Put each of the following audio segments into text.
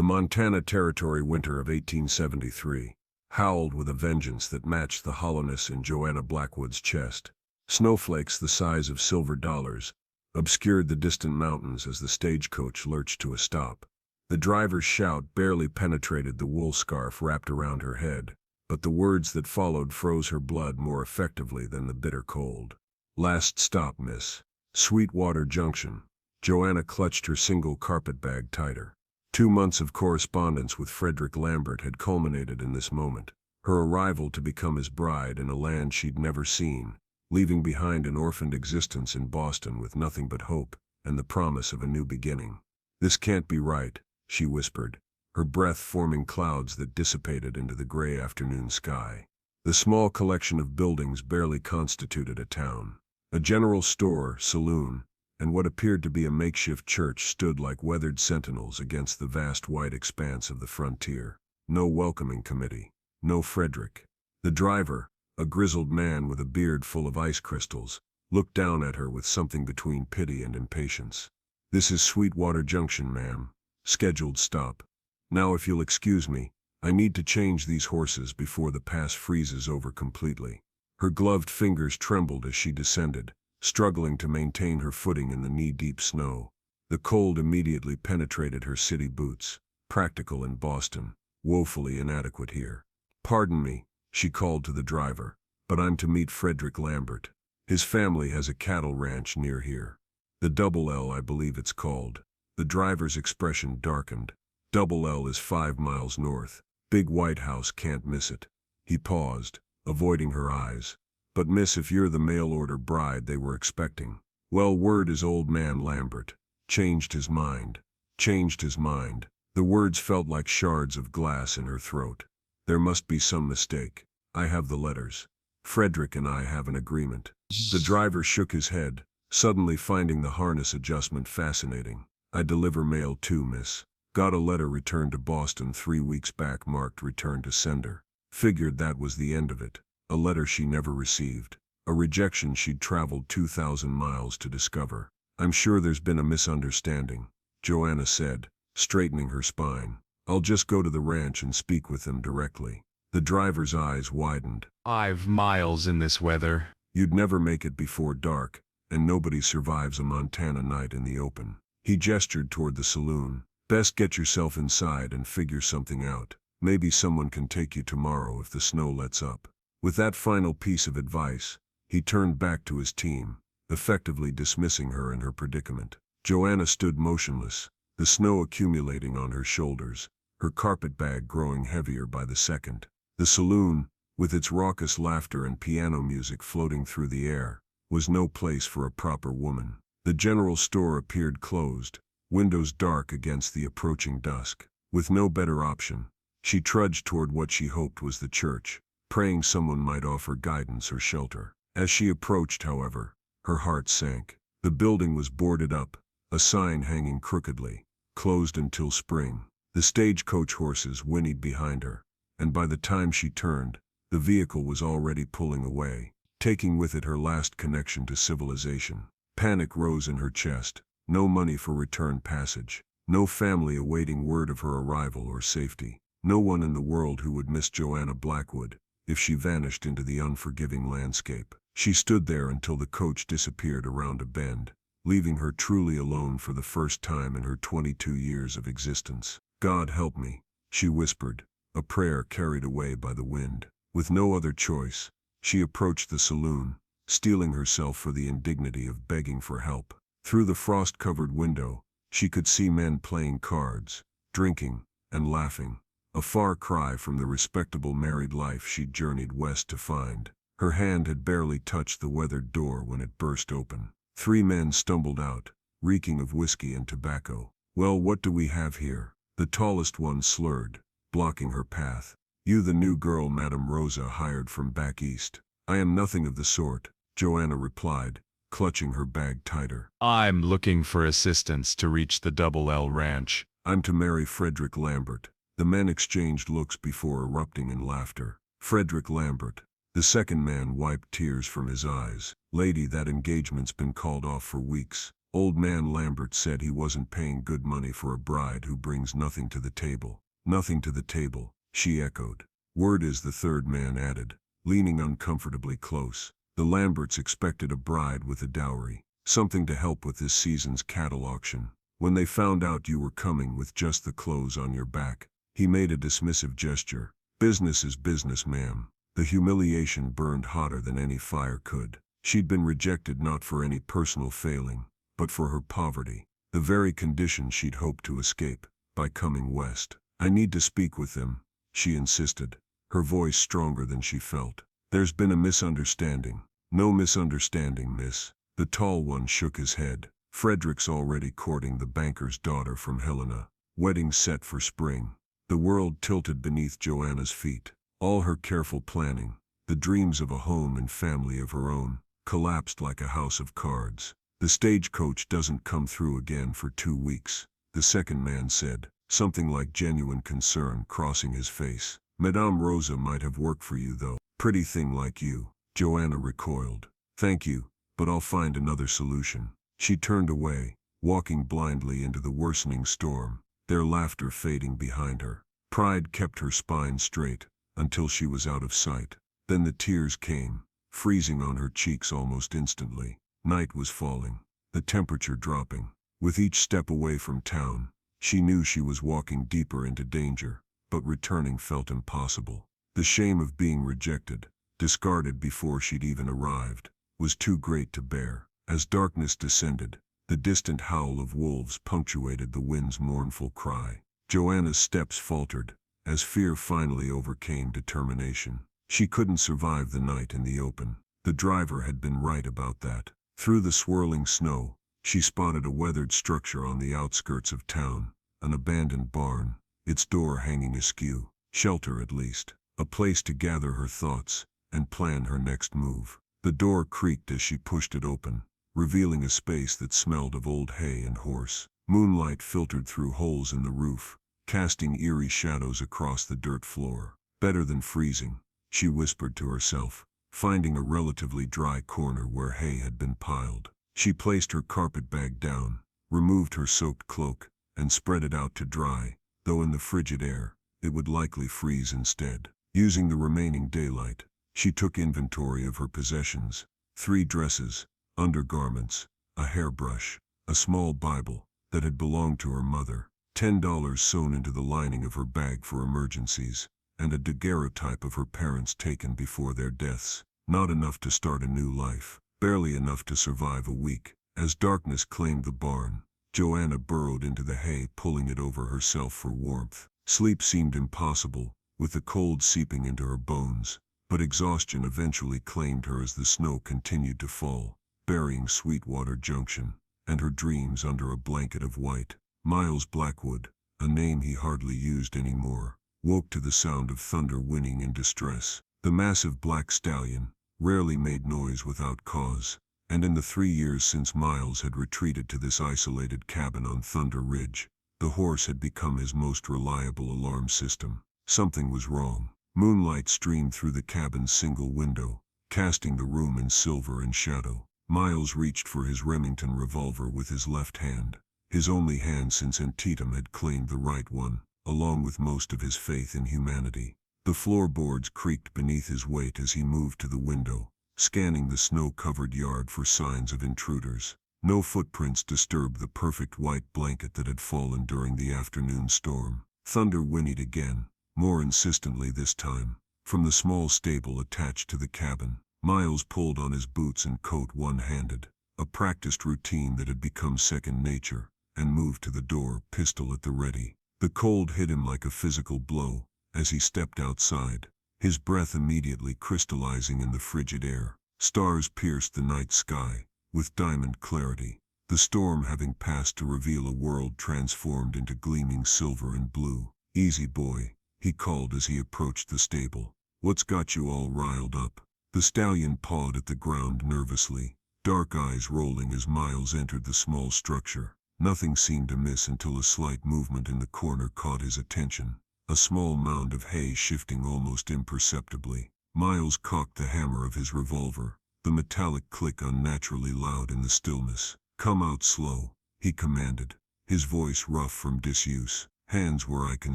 The Montana Territory winter of 1873 howled with a vengeance that matched the hollowness in Joanna Blackwood's chest. Snowflakes the size of silver dollars obscured the distant mountains as the stagecoach lurched to a stop. The driver's shout barely penetrated the wool scarf wrapped around her head, but the words that followed froze her blood more effectively than the bitter cold. "Last stop, miss. Sweetwater Junction." Joanna clutched her single carpetbag tighter. 2 months of correspondence with Frederick Lambert had culminated in this moment. Her arrival to become his bride in a land she'd never seen, leaving behind an orphaned existence in Boston with nothing but hope and the promise of a new beginning. "This can't be right," she whispered, her breath forming clouds that dissipated into the gray afternoon sky. The small collection of buildings barely constituted a town. A general store, saloon, and what appeared to be a makeshift church stood like weathered sentinels against the vast white expanse of the frontier. No welcoming committee. No Frederick. The driver, a grizzled man with a beard full of ice crystals, looked down at her with something between pity and impatience. "This is Sweetwater Junction, ma'am. Scheduled stop. Now if you'll excuse me, I need to change these horses before the pass freezes over completely." Her gloved fingers trembled as she descended, struggling to maintain her footing in the knee-deep snow. The cold immediately penetrated her city boots, practical in Boston, woefully inadequate here. "Pardon me," she called to the driver, "but I'm to meet Frederick Lambert. His family has a cattle ranch near here. The Double L, I believe it's called." The driver's expression darkened. "Double L is 5 miles north. Big white house, can't miss it." He paused, avoiding her eyes. "But miss, if you're the mail-order bride they were expecting." "Well, word is old man Lambert changed his mind." Changed his mind. The words felt like shards of glass in her throat. "There must be some mistake. I have the letters. Frederick and I have an agreement." The driver shook his head, suddenly finding the harness adjustment fascinating. "I deliver mail too, miss. Got a letter returned to Boston 3 weeks back marked return to sender. Figured that was the end of it. A letter she never received. A rejection she'd traveled 2,000 miles to discover." "I'm sure there's been a misunderstanding," Joanna said, straightening her spine. "I'll just go to the ranch and speak with them directly." The driver's eyes widened. 5 miles in this weather. "You'd never make it before dark, and nobody survives a Montana night in the open." He gestured toward the saloon. "Best get yourself inside and figure something out. Maybe someone can take you tomorrow if the snow lets up." With that final piece of advice, he turned back to his team, effectively dismissing her and her predicament. Joanna stood motionless, the snow accumulating on her shoulders, her carpetbag growing heavier by the second. The saloon, with its raucous laughter and piano music floating through the air, was no place for a proper woman. The general store appeared closed, windows dark against the approaching dusk. With no better option, she trudged toward what she hoped was the church, praying someone might offer guidance or shelter. As she approached, however, her heart sank. The building was boarded up, a sign hanging crookedly, "Closed until spring." The stagecoach horses whinnied behind her, and by the time she turned, the vehicle was already pulling away, taking with it her last connection to civilization. Panic rose in her chest. No money for return passage. No family awaiting word of her arrival or safety. No one in the world who would miss Joanna Blackwood if she vanished into the unforgiving landscape. She stood there until the coach disappeared around a bend, leaving her truly alone for the first time in her 22 years of existence. "God help me," she whispered, a prayer carried away by the wind. With no other choice, she approached the saloon, steeling herself for the indignity of begging for help. Through the frost-covered window, she could see men playing cards, drinking, and laughing. A far cry from the respectable married life she'd journeyed west to find. Her hand had barely touched the weathered door when it burst open. 3 men stumbled out, reeking of whiskey and tobacco. "Well, what do we have here?" The tallest one slurred, blocking her path. "You the new girl Madame Rosa hired from back east." "I am nothing of the sort," Joanna replied, clutching her bag tighter. "I'm looking for assistance to reach the Double L Ranch." "I'm to marry Frederick Lambert." The men exchanged looks before erupting in laughter. "Frederick Lambert." The second man wiped tears from his eyes. "Lady, that engagement's been called off for weeks." Old man Lambert said he wasn't paying good money for a bride who brings nothing to the table. Nothing to the table, she echoed. Word is, the third man added, leaning uncomfortably close. The Lamberts expected a bride with a dowry, something to help with this season's cattle auction. When they found out you were coming with just the clothes on your back, he made a dismissive gesture. Business is business, ma'am. The humiliation burned hotter than any fire could. She'd been rejected not for any personal failing, but for her poverty, the very condition she'd hoped to escape by coming west. I need to speak with them, she insisted, her voice stronger than she felt. There's been a misunderstanding. No misunderstanding, miss. The tall one shook his head. Frederick's already courting the banker's daughter from Helena. Wedding set for spring. The world tilted beneath Joanna's feet. All her careful planning, the dreams of a home and family of her own, collapsed like a house of cards. The stagecoach doesn't come through again for 2 weeks, the second man said, something like genuine concern crossing his face. Madame Rosa might have worked for you though. Pretty thing like you. Joanna recoiled. Thank you, but I'll find another solution. She turned away, walking blindly into the worsening storm, their laughter fading behind her. Pride kept her spine straight, until she was out of sight. Then the tears came, freezing on her cheeks almost instantly. Night was falling, the temperature dropping. With each step away from town, she knew she was walking deeper into danger, but returning felt impossible. The shame of being rejected, discarded before she'd even arrived, was too great to bear. As darkness descended, the distant howl of wolves punctuated the wind's mournful cry. Joanna's steps faltered, as fear finally overcame determination. She couldn't survive the night in the open. The driver had been right about that. Through the swirling snow, she spotted a weathered structure on the outskirts of town, an abandoned barn, its door hanging askew. Shelter at least, a place to gather her thoughts and plan her next move. The door creaked as she pushed it open, revealing a space that smelled of old hay and horse. Moonlight filtered through holes in the roof, casting eerie shadows across the dirt floor. Better than freezing, she whispered to herself, finding a relatively dry corner where hay had been piled. She placed her carpetbag down, removed her soaked cloak, and spread it out to dry, though in the frigid air, it would likely freeze instead. Using the remaining daylight, she took inventory of her possessions: 3 dresses, undergarments, a hairbrush, a small Bible that had belonged to her mother, $10 sewn into the lining of her bag for emergencies, and a daguerreotype of her parents taken before their deaths. Not enough to start a new life, barely enough to survive a week. As darkness claimed the barn, Joanna burrowed into the hay, pulling it over herself for warmth. Sleep seemed impossible, with the cold seeping into her bones, but exhaustion eventually claimed her as the snow continued to fall, burying Sweetwater Junction and her dreams under a blanket of white. Miles Blackwood, a name he hardly used anymore, woke to the sound of thunder whinnying in distress. The massive black stallion rarely made noise without cause, and in the 3 years since Miles had retreated to this isolated cabin on Thunder Ridge, the horse had become his most reliable alarm system. Something was wrong. Moonlight streamed through the cabin's single window, casting the room in silver and shadow. Miles reached for his Remington revolver with his left hand, his only hand since Antietam had claimed the right one, along with most of his faith in humanity. The floorboards creaked beneath his weight as he moved to the window, scanning the snow-covered yard for signs of intruders. No footprints disturbed the perfect white blanket that had fallen during the afternoon storm. Thunder whinnied again, more insistently this time, from the small stable attached to the cabin. Miles pulled on his boots and coat one-handed, a practiced routine that had become second nature, and moved to the door, pistol at the ready. The cold hit him like a physical blow as he stepped outside, his breath immediately crystallizing in the frigid air. Stars pierced the night sky with diamond clarity, the storm having passed to reveal a world transformed into gleaming silver and blue. "Easy, boy," he called as he approached the stable. "What's got you all riled up?" The stallion pawed at the ground nervously, dark eyes rolling as Miles entered the small structure. Nothing seemed amiss until a slight movement in the corner caught his attention, a small mound of hay shifting almost imperceptibly. Miles cocked the hammer of his revolver, the metallic click unnaturally loud in the stillness. "Come out slow," he commanded, his voice rough from disuse. "Hands where I can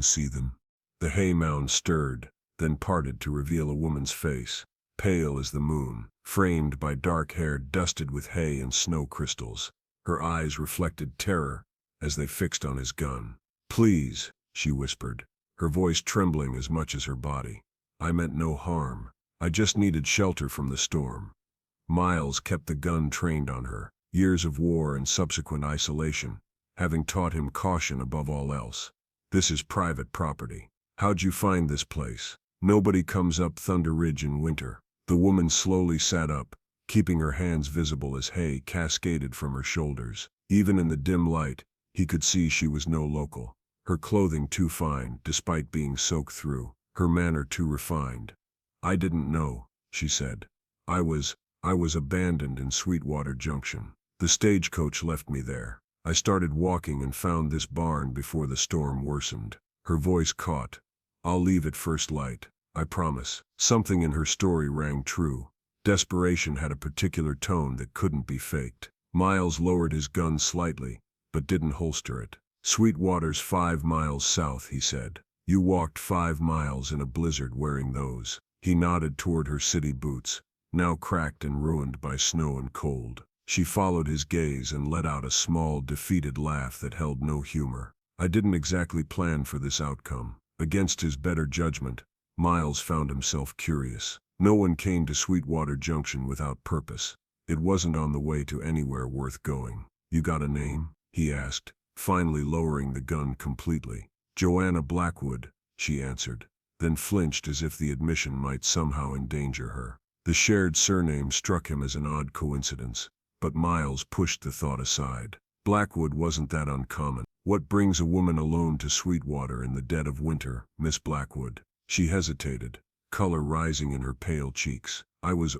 see them." The hay mound stirred, then parted to reveal a woman's face, pale as the moon, framed by dark hair dusted with hay and snow crystals. Her eyes reflected terror as they fixed on his gun. "Please," she whispered, her voice trembling as much as her body. "I meant no harm. I just needed shelter from the storm." Miles kept the gun trained on her, years of war and subsequent isolation, having taught him caution above all else. "This is private property. How'd you find this place? Nobody comes up Thunder Ridge in winter." The woman slowly sat up, keeping her hands visible as hay cascaded from her shoulders. Even in the dim light, he could see she was no local. Her clothing too fine, despite being soaked through, her manner too refined. "I didn't know," she said. I was abandoned in Sweetwater Junction. The stagecoach left me there. I started walking and found this barn before the storm worsened." Her voice caught. "I'll leave at first light, I promise." Something in her story rang true. Desperation had a particular tone that couldn't be faked. Miles lowered his gun slightly, but didn't holster it. "Sweetwater's 5 miles south," he said. "You walked 5 miles in a blizzard wearing those." He nodded toward her city boots, now cracked and ruined by snow and cold. She followed his gaze and let out a small, defeated laugh that held no humor. "I didn't exactly plan for this outcome." Against his better judgment, Miles found himself curious. No one came to Sweetwater Junction without purpose. It wasn't on the way to anywhere worth going. "You got a name?" he asked, finally lowering the gun completely. "Joanna Blackwood," she answered, then flinched as if the admission might somehow endanger her. The shared surname struck him as an odd coincidence, but Miles pushed the thought aside. Blackwood wasn't that uncommon. "What brings a woman alone to Sweetwater in the dead of winter, Miss Blackwood?" She hesitated, color rising in her pale cheeks. I was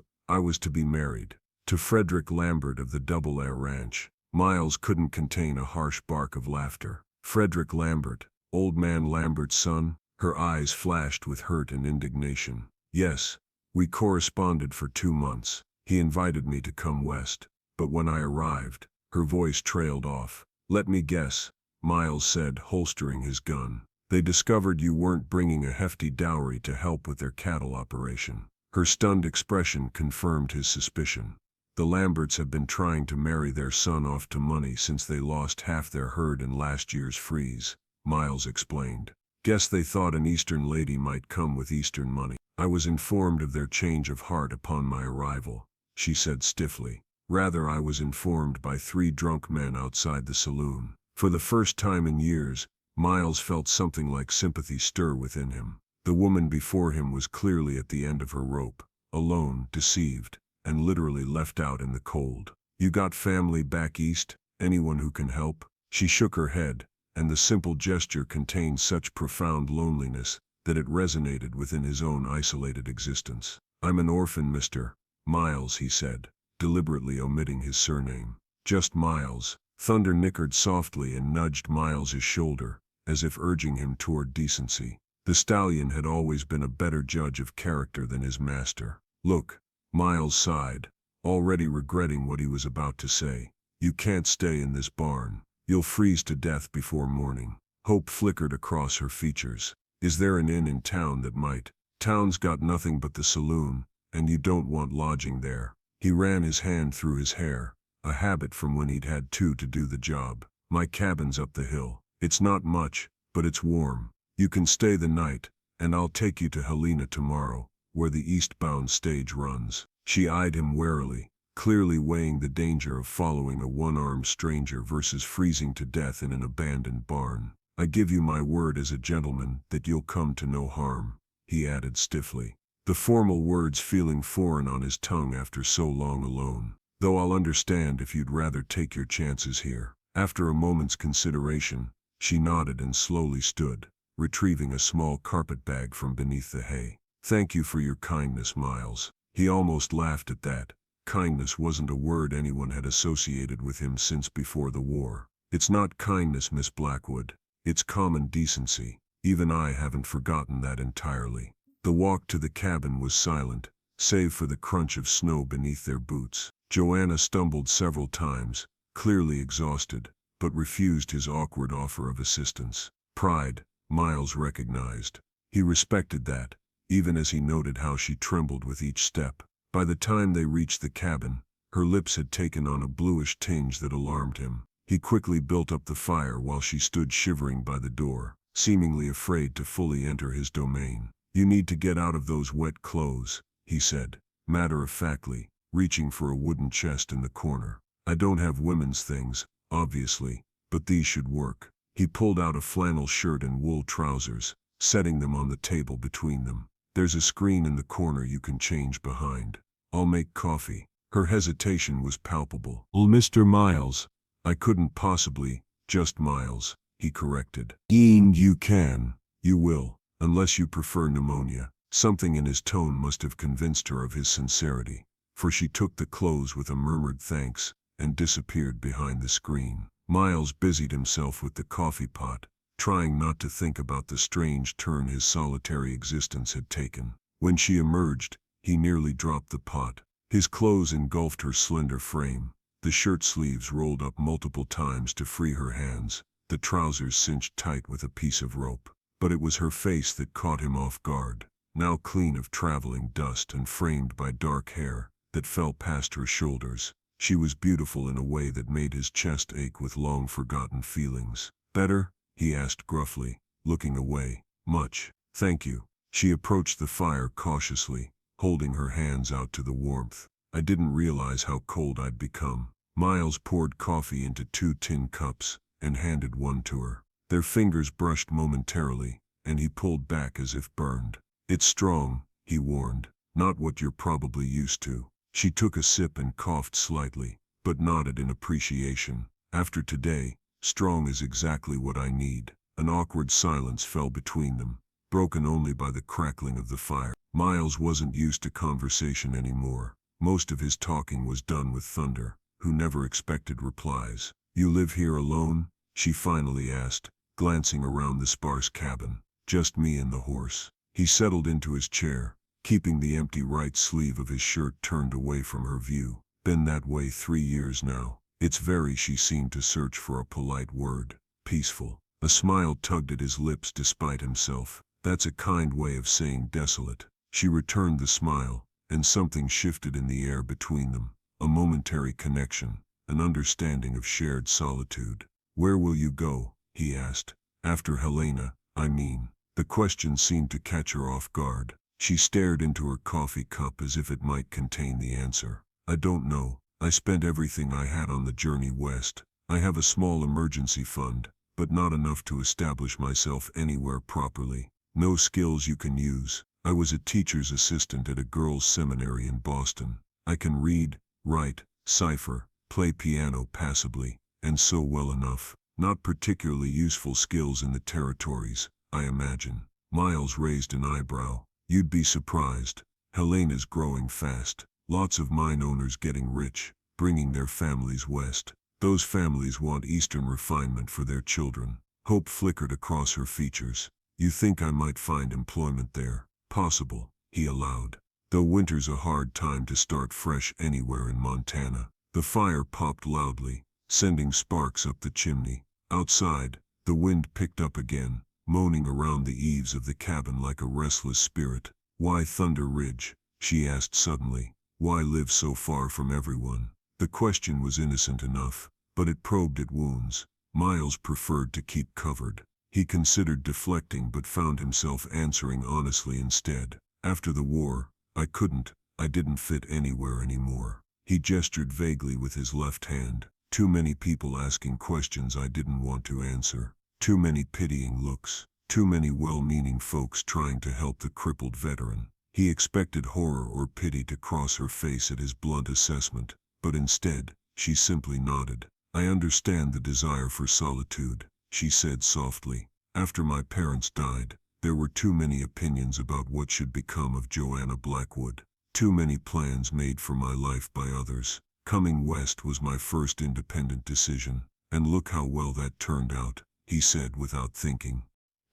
to be married. To Frederick Lambert of the Double Air Ranch." Miles couldn't contain a harsh bark of laughter. "Frederick Lambert, Old Man Lambert's son?" Her eyes flashed with hurt and indignation. "Yes. We corresponded for 2 months. He invited me to come west. But when I arrived," her voice trailed off. "Let me guess," Miles said, holstering his gun. "They discovered you weren't bringing a hefty dowry to help with their cattle operation." Her stunned expression confirmed his suspicion. "The Lamberts have been trying to marry their son off to money since they lost half their herd in last year's freeze," Miles explained. "Guess they thought an Eastern lady might come with Eastern money." "I was informed of their change of heart upon my arrival," she said stiffly. "Rather, I was informed by 3 drunk men outside the saloon." For the first time in years, Miles felt something like sympathy stir within him. The woman before him was clearly at the end of her rope, alone, deceived, and literally left out in the cold. "You got family back east? Anyone who can help?" She shook her head, and the simple gesture contained such profound loneliness that it resonated within his own isolated existence. "I'm an orphan, Mr. Miles," he said, deliberately omitting his surname. "Just Miles." Thunder nickered softly and nudged Miles's shoulder, as if urging him toward decency. The stallion had always been a better judge of character than his master. "Look," Miles sighed, already regretting what he was about to say. "You can't stay in this barn. You'll freeze to death before morning." Hope flickered across her features. "Is there an inn in town that might?" "Town's got nothing but the saloon, and you don't want lodging there." He ran his hand through his hair, a habit from when he'd had 2 to do the job. "My cabin's up the hill. It's not much, but it's warm. You can stay the night, and I'll take you to Helena tomorrow, where the eastbound stage runs." She eyed him warily, clearly weighing the danger of following a one-armed stranger versus freezing to death in an abandoned barn. "I give you my word as a gentleman that you'll come to no harm," he added stiffly, the formal words feeling foreign on his tongue after so long alone. "Though I'll understand if you'd rather take your chances here." After a moment's consideration, she nodded and slowly stood, retrieving a small carpetbag from beneath the hay. "Thank you for your kindness, Miles." He almost laughed at that. Kindness wasn't a word anyone had associated with him since before the war. "It's not kindness, Miss Blackwood. It's common decency. Even I haven't forgotten that entirely." The walk to the cabin was silent, save for the crunch of snow beneath their boots. Joanna stumbled several times, clearly exhausted, but refused his awkward offer of assistance. Pride, Miles recognized. He respected that, even as he noted how she trembled with each step. By the time they reached the cabin, her lips had taken on a bluish tinge that alarmed him. He quickly built up the fire while she stood shivering by the door, seemingly afraid to fully enter his domain. "You need to get out of those wet clothes," he said, matter-of-factly, reaching for a wooden chest in the corner. "I don't have women's things, obviously, but these should work." He pulled out a flannel shirt and wool trousers, setting them on the table between them. "There's a screen in the corner you can change behind. I'll make coffee." Her hesitation was palpable. "Well, Mr. Miles." "I couldn't possibly, just Miles," he corrected. You can. You will, unless you prefer pneumonia." Something in his tone must have convinced her of his sincerity, for she took the clothes with a murmured thanks and disappeared behind the screen. Miles busied himself with the coffee pot, trying not to think about the strange turn his solitary existence had taken. When she emerged, he nearly dropped the pot. His clothes engulfed her slender frame, the shirt sleeves rolled up multiple times to free her hands, the trousers cinched tight with a piece of rope. But it was her face that caught him off guard, now clean of traveling dust and framed by dark hair that fell past her shoulders. She was beautiful in a way that made his chest ache with long-forgotten feelings. "Better?" he asked gruffly, looking away. "Much, thank you." She approached the fire cautiously, holding her hands out to the warmth. "I didn't realize how cold I'd become." Miles poured coffee into 2 tin cups and handed one to her. Their fingers brushed momentarily, and he pulled back as if burned. "It's strong," he warned, "not what you're probably used to." She took a sip and coughed slightly, but nodded in appreciation. "After today, strong is exactly what I need." An awkward silence fell between them, broken only by the crackling of the fire. Miles wasn't used to conversation anymore. Most of his talking was done with Thunder, who never expected replies. "You live here alone?" she finally asked, glancing around the sparse cabin. "Just me and the horse." He settled into his chair, keeping the empty right sleeve of his shirt turned away from her view. "Been that way 3 years now." She seemed to search for a polite word. "Peaceful." A smile tugged at his lips despite himself. "That's a kind way of saying desolate." She returned the smile, and something shifted in the air between them. A momentary connection, an understanding of shared solitude. "Where will you go?" he asked. "After Helena, I mean." The question seemed to catch her off guard. She stared into her coffee cup as if it might contain the answer. "I don't know. I spent everything I had on the journey west. I have a small emergency fund, but not enough to establish myself anywhere properly. No skills you can use. I was a teacher's assistant at a girls' seminary in Boston. I can read, write, cipher, play piano passably, and sew well enough. Not particularly useful skills in the territories, I imagine." Miles raised an eyebrow. "You'd be surprised. Helena's growing fast. Lots of mine owners getting rich, bringing their families west. Those families want Eastern refinement for their children." Hope flickered across her features. "You think I might find employment there?" "Possible," he allowed. "Though winter's a hard time to start fresh anywhere in Montana." The fire popped loudly, sending sparks up the chimney. Outside, the wind picked up again, moaning around the eaves of the cabin like a restless spirit. "Why Thunder Ridge?" she asked suddenly. "Why live so far from everyone?" The question was innocent enough, but it probed at wounds. Miles preferred to keep covered. He considered deflecting but found himself answering honestly instead. "After the war, I didn't fit anywhere anymore." He gestured vaguely with his left hand. "Too many people asking questions I didn't want to answer. Too many pitying looks. Too many well-meaning folks trying to help the crippled veteran." He expected horror or pity to cross her face at his blunt assessment, but instead, she simply nodded. "I understand the desire for solitude," she said softly. "After my parents died, there were too many opinions about what should become of Joanna Blackwood. Too many plans made for my life by others. Coming west was my first independent decision, and look how well that turned out," he said without thinking.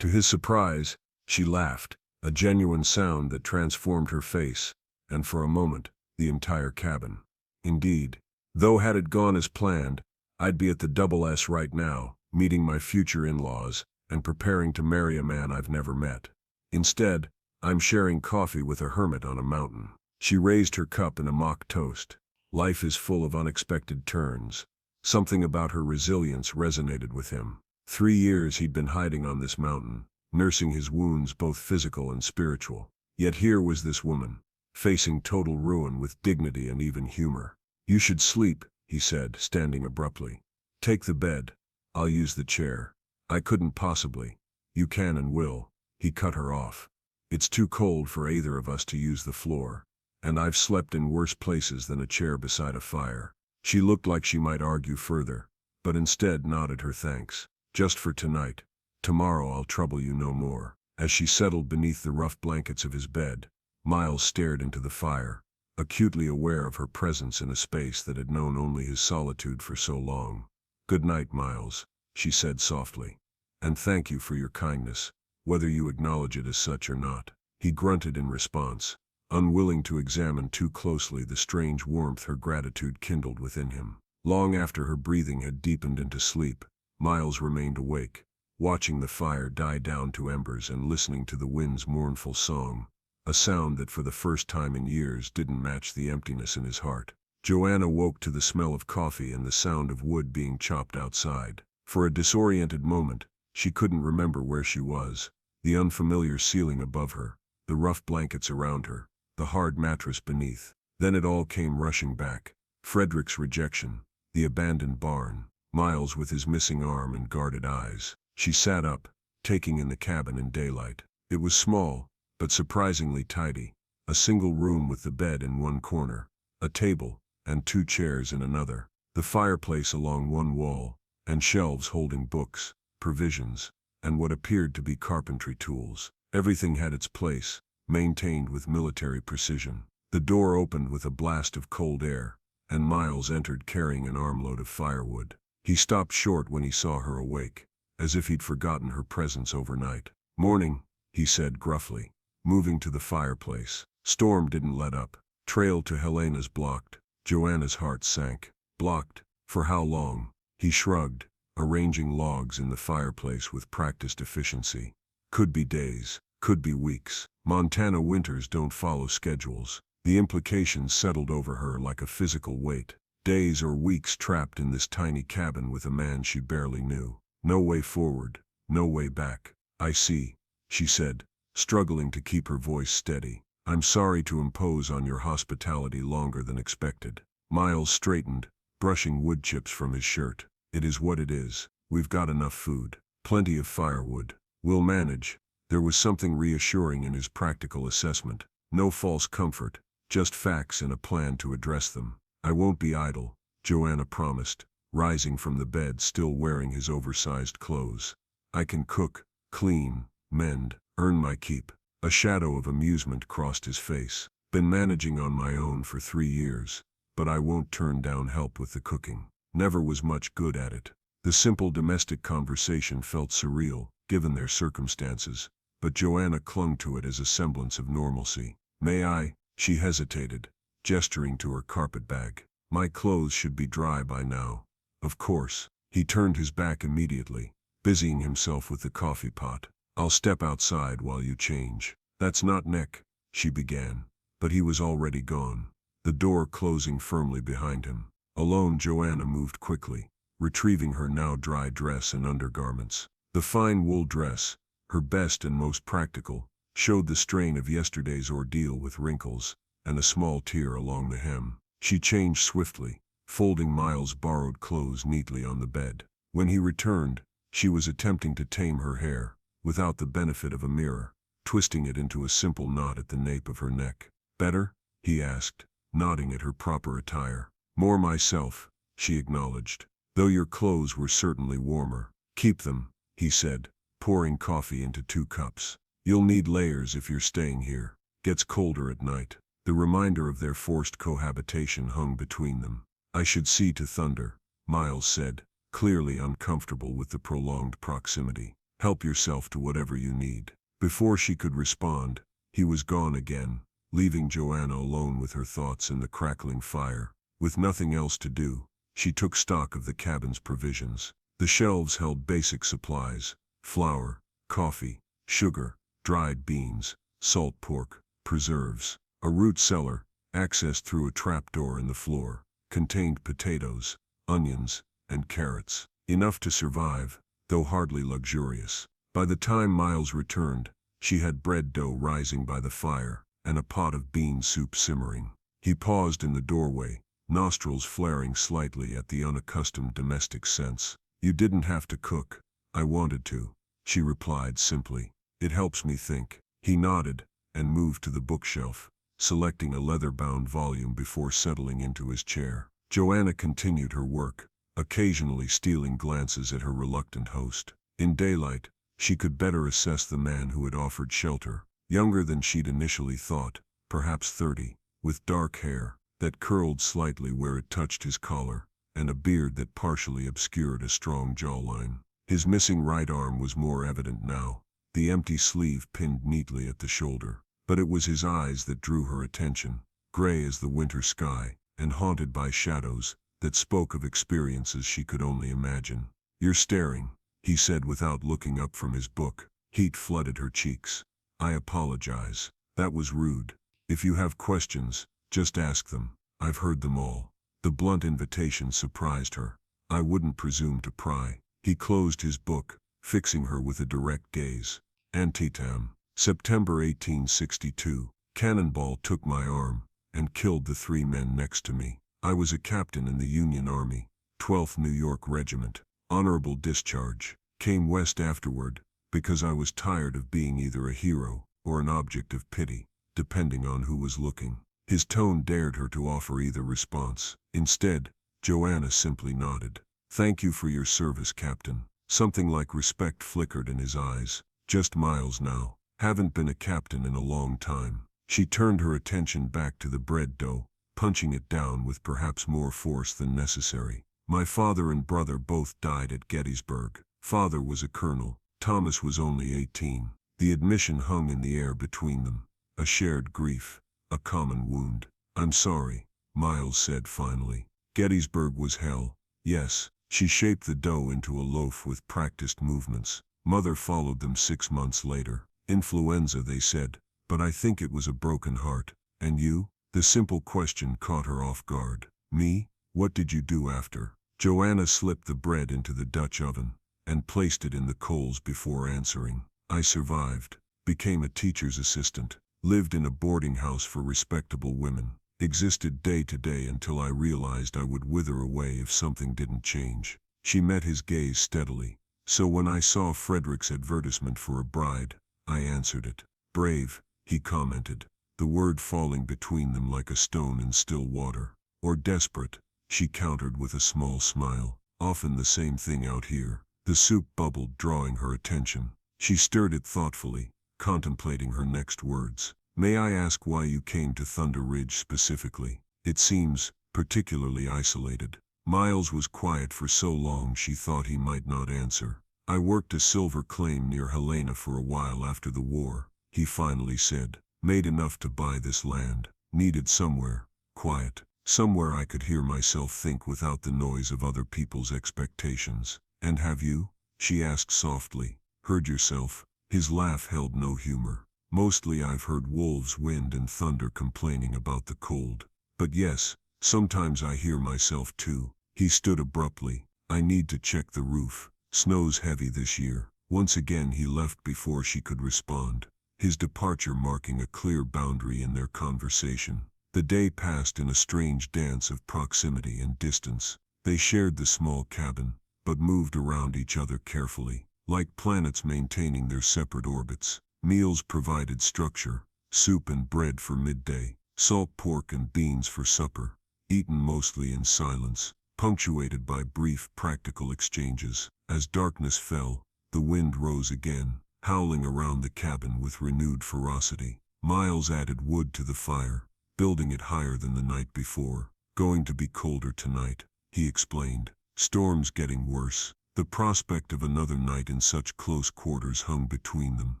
To his surprise, she laughed, a genuine sound that transformed her face, and for a moment, the entire cabin. Indeed, though had it gone as planned, I'd be at the Double S right now, meeting my future in-laws and preparing to marry a man I've never met. Instead, I'm sharing coffee with a hermit on a mountain." She raised her cup in a mock toast. Life is full of unexpected turns. Something about her resilience resonated with him. 3 years he'd been hiding on this mountain, nursing his wounds both physical and spiritual. Yet here was this woman, facing total ruin with dignity and even humor. "You should sleep," he said, standing abruptly. "Take the bed. I'll use the chair." "I couldn't possibly." "You can and will." He cut her off. "It's too cold for either of us to use the floor. And I've slept in worse places than a chair beside a fire." She looked like she might argue further, but instead nodded her thanks. "Just for tonight. Tomorrow I'll trouble you no more." As she settled beneath the rough blankets of his bed, Miles stared into the fire, acutely aware of her presence in a space that had known only his solitude for so long. "Good night, Miles," she said softly. "And thank you for your kindness, whether you acknowledge it as such or not." He grunted in response, unwilling to examine too closely the strange warmth her gratitude kindled within him. Long after her breathing had deepened into sleep, Miles remained awake, watching the fire die down to embers and listening to the wind's mournful song, a sound that for the first time in years didn't match the emptiness in his heart. Joanna woke to the smell of coffee and the sound of wood being chopped outside. For a disoriented moment, she couldn't remember where she was. The unfamiliar ceiling above her, the rough blankets around her, the hard mattress beneath. Then it all came rushing back. Frederick's rejection, the abandoned barn, Miles with his missing arm and guarded eyes. She sat up, taking in the cabin in daylight. It was small, but surprisingly tidy. A single room with the bed in one corner, a table, and 2 chairs in another. The fireplace along one wall, and shelves holding books, provisions, and what appeared to be carpentry tools. Everything had its place, maintained with military precision. The door opened with a blast of cold air, and Miles entered carrying an armload of firewood. He stopped short when he saw her awake, as if he'd forgotten her presence overnight. "Morning," he said gruffly, moving to the fireplace. Storm didn't let up. Trail to Helena's blocked. Joanna's heart sank. Blocked? For how long? He shrugged, arranging logs in the fireplace with practiced efficiency. Could be days, could be weeks. Montana winters don't follow schedules. The implications settled over her like a physical weight. Days or weeks trapped in this tiny cabin with a man she barely knew. No way forward, no way back. "I see," she said, struggling to keep her voice steady. "I'm sorry to impose on your hospitality longer than expected." Miles straightened, brushing wood chips from his shirt. "It is what it is. We've got enough food. Plenty of firewood. We'll manage." There was something reassuring in his practical assessment. No false comfort, just facts and a plan to address them. "I won't be idle," Joanna promised, rising from the bed still wearing his oversized clothes. "I can cook, clean, mend, earn my keep." A shadow of amusement crossed his face. "Been managing on my own for 3 years, but I won't turn down help with the cooking. Never was much good at it." The simple domestic conversation felt surreal, given their circumstances, but Joanna clung to it as a semblance of normalcy. "May I?" She hesitated, gesturing to her carpet bag. "My clothes should be dry by now." "Of course." He turned his back immediately, busying himself with the coffee pot. "I'll step outside while you change." "That's not Nick," she began, but he was already gone, the door closing firmly behind him. Alone, Joanna moved quickly, retrieving her now dry dress and undergarments. The fine wool dress, her best and most practical, showed the strain of yesterday's ordeal with wrinkles and a small tear along the hem. She changed swiftly, folding Miles' borrowed clothes neatly on the bed. When he returned, she was attempting to tame her hair, without the benefit of a mirror, twisting it into a simple knot at the nape of her neck. "Better?" he asked, nodding at her proper attire. "More myself," she acknowledged, "though your clothes were certainly warmer." "Keep them," he said, pouring coffee into 2 cups. "You'll need layers if you're staying here. Gets colder at night." The reminder of their forced cohabitation hung between them. "I should see to thunder," Miles said, clearly uncomfortable with the prolonged proximity. "Help yourself to whatever you need." Before she could respond, he was gone again, leaving Joanna alone with her thoughts and the crackling fire. With nothing else to do, she took stock of the cabin's provisions. The shelves held basic supplies: flour, coffee, sugar, dried beans, salt pork, preserves. A root cellar, accessed through a trapdoor in the floor, contained potatoes, onions, and carrots. Enough to survive, though hardly luxurious. By the time Miles returned, she had bread dough rising by the fire, and a pot of bean soup simmering. He paused in the doorway, nostrils flaring slightly at the unaccustomed domestic sense. "You didn't have to cook. I wanted to," she replied simply. "It helps me think." He nodded, and moved to the bookshelf, selecting a leather-bound volume before settling into his chair. Joanna continued her work, occasionally stealing glances at her reluctant host. In daylight, she could better assess the man who had offered shelter. Younger than she'd initially thought, perhaps 30, with dark hair that curled slightly where it touched his collar, and a beard that partially obscured a strong jawline. His missing right arm was more evident now, the empty sleeve pinned neatly at the shoulder. But it was his eyes that drew her attention, gray as the winter sky, and haunted by shadows that spoke of experiences she could only imagine. "You're staring," he said without looking up from his book. Heat flooded her cheeks. "I apologize. That was rude. If you have questions, just ask them. I've heard them all." The blunt invitation surprised her. "I wouldn't presume to pry." He closed his book, fixing her with a direct gaze. Antietam, September 1862. Cannonball took my arm and killed the 3 men next to me. I was a captain in the Union Army, 12th New York Regiment. Honorable discharge. Came west afterward, because I was tired of being either a hero or an object of pity, depending on who was looking. His tone dared her to offer either response. Instead, Joanna simply nodded. "Thank you for your service, Captain." Something like respect flickered in his eyes. "Just Miles now. Haven't been a captain in a long time." She turned her attention back to the bread dough, punching it down with perhaps more force than necessary. "My father and brother both died at Gettysburg. Father was a colonel. Thomas was only 18. The admission hung in the air between them. A shared grief, a common wound. "I'm sorry," Miles said finally. "Gettysburg was hell." "Yes." She shaped the dough into a loaf with practiced movements. "Mother followed them 6 months later. Influenza, they said, but I think it was a broken heart." "And you?" The simple question caught her off guard. "Me? What did you do after?" Joanna slipped the bread into the Dutch oven and placed it in the coals before answering. "I survived. Became a teacher's assistant. Lived in a boarding house for respectable women. Existed day to day until I realized I would wither away if something didn't change." She met his gaze steadily. "So when I saw Frederick's advertisement for a bride, I answered it." "Brave," he commented, the word falling between them like a stone in still water. "Or desperate," she countered with a small smile. "Often the same thing out here." The soup bubbled, drawing her attention. She stirred it thoughtfully, contemplating her next words. "May I ask why you came to Thunder Ridge specifically? It seems particularly isolated." Miles was quiet for so long she thought he might not answer. "I worked a silver claim near Helena for a while after the war," he finally said. "Made enough to buy this land. Needed somewhere quiet. Somewhere I could hear myself think without the noise of other people's expectations." "And have you?" she asked softly. "Heard yourself?" His laugh held no humor. "Mostly I've heard wolves, wind, and thunder complaining about the cold. But yes, sometimes I hear myself too." He stood abruptly. "I need to check the roof. Snow's heavy this year." Once again he left before she could respond, his departure marking a clear boundary in their conversation. The day passed in a strange dance of proximity and distance. They shared the small cabin, but moved around each other carefully, like planets maintaining their separate orbits. Meals provided structure: soup and bread for midday, salt pork and beans for supper, eaten mostly in silence, punctuated by brief practical exchanges. As darkness fell, the wind rose again, howling around the cabin with renewed ferocity. Miles added wood to the fire, building it higher than the night before. "Going to be colder tonight," he explained. "Storms getting worse." The prospect of another night in such close quarters hung between them,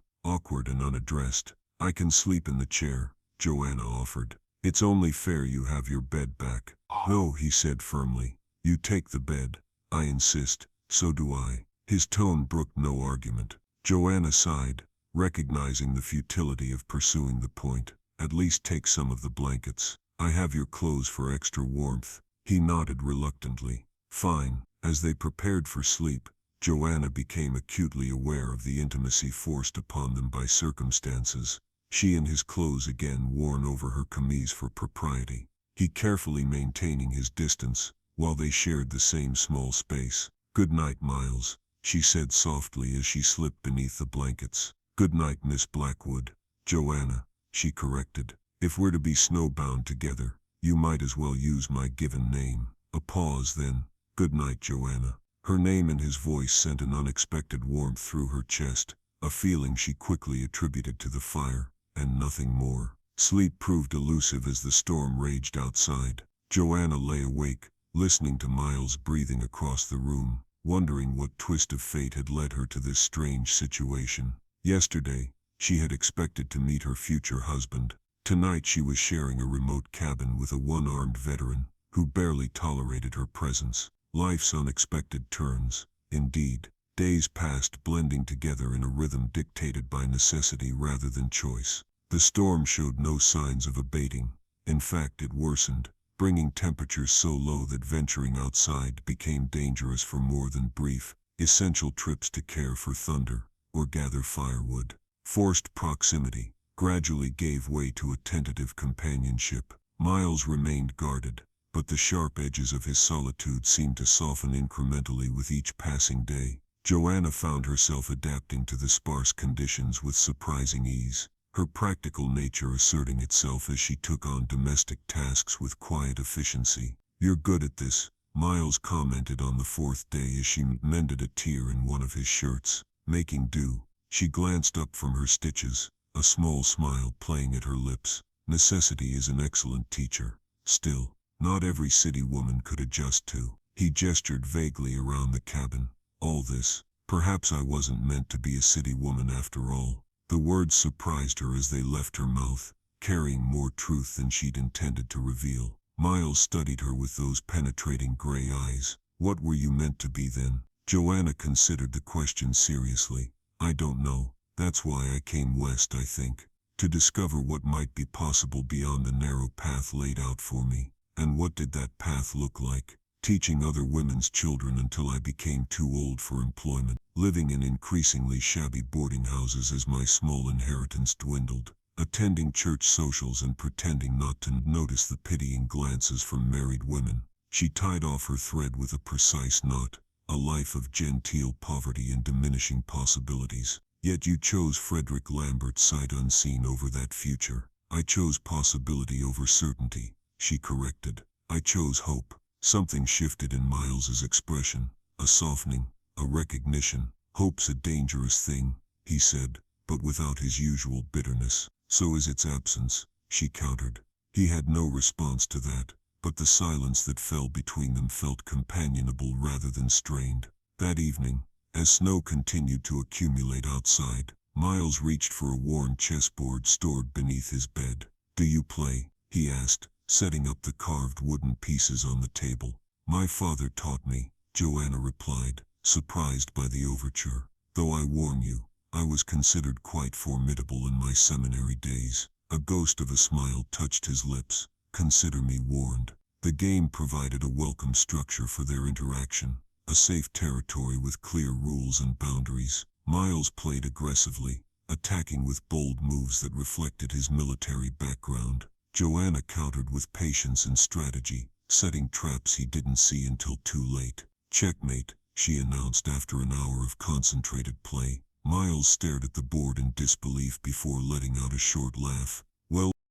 awkward and unaddressed. "I can sleep in the chair," Joanna offered. "It's only fair you have your bed back." "No," he said firmly. You take the bed. I insist. So do I. His tone brooked no argument. Joanna sighed, recognizing the futility of pursuing the point. At least take some of the blankets. I have your clothes for extra warmth. He nodded reluctantly. Fine. As they prepared for sleep, Joanna became acutely aware of the intimacy forced upon them by circumstances. She and his clothes again worn over her camise for propriety. He carefully maintaining his distance, while they shared the same small space. Good night, Miles, she said softly as she slipped beneath the blankets. Good night, Miss Blackwood. Joanna, she corrected. If we're to be snowbound together, you might as well use my given name. A pause then. Good night, Joanna. Her name and his voice sent an unexpected warmth through her chest, a feeling she quickly attributed to the fire, and nothing more. Sleep proved elusive as the storm raged outside. Joanna lay awake, listening to Miles breathing across the room, wondering what twist of fate had led her to this strange situation. Yesterday, she had expected to meet her future husband. Tonight she was sharing a remote cabin with a one-armed veteran, who barely tolerated her presence. Life's unexpected turns, indeed. Days passed blending together in a rhythm dictated by necessity rather than choice. The storm showed no signs of abating. In fact, it worsened, bringing temperatures so low that venturing outside became dangerous for more than brief, essential trips to care for thunder or gather firewood. Forced proximity gradually gave way to a tentative companionship. Miles remained guarded, but the sharp edges of his solitude seemed to soften incrementally with each passing day. Joanna found herself adapting to the sparse conditions with surprising ease, her practical nature asserting itself as she took on domestic tasks with quiet efficiency. You're good at this, Miles commented on the fourth day as she mended a tear in one of his shirts. Making do. She glanced up from her stitches, a small smile playing at her lips. Necessity is an excellent teacher. Still, not every city woman could adjust to. He gestured vaguely around the cabin. All this, perhaps I wasn't meant to be a city woman after all. The words surprised her as they left her mouth, carrying more truth than she'd intended to reveal. Miles studied her with those penetrating gray eyes. What were you meant to be then? Joanna considered the question seriously. I don't know. That's why I came west, I think. To discover what might be possible beyond the narrow path laid out for me. And what did that path look like? Teaching other women's children until I became too old for employment, living in increasingly shabby boarding houses as my small inheritance dwindled, attending church socials and pretending not to notice the pitying glances from married women. She tied off her thread with a precise knot, a life of genteel poverty and diminishing possibilities. Yet you chose Frederick Lambert's sight unseen over that future. I chose possibility over certainty, she corrected. I chose hope. Something shifted in Miles's expression, a softening, a recognition. Hope's a dangerous thing, he said, but without his usual bitterness. So is its absence, she countered. He had no response to that, but the silence that fell between them felt companionable rather than strained. That evening, as snow continued to accumulate outside, Miles reached for a worn chessboard stored beneath his bed. Do you play? He asked, setting up the carved wooden pieces on the table. My father taught me, Joanna replied, surprised by the overture. Though I warn you, I was considered quite formidable in my seminary days. A ghost of a smile touched his lips. Consider me warned. The game provided a welcome structure for their interaction, a safe territory with clear rules and boundaries. Miles played aggressively, attacking with bold moves that reflected his military background. Joanna countered with patience and strategy, setting traps he didn't see until too late. Checkmate, she announced after an hour of concentrated play. Miles stared at the board in disbelief before letting out a short laugh.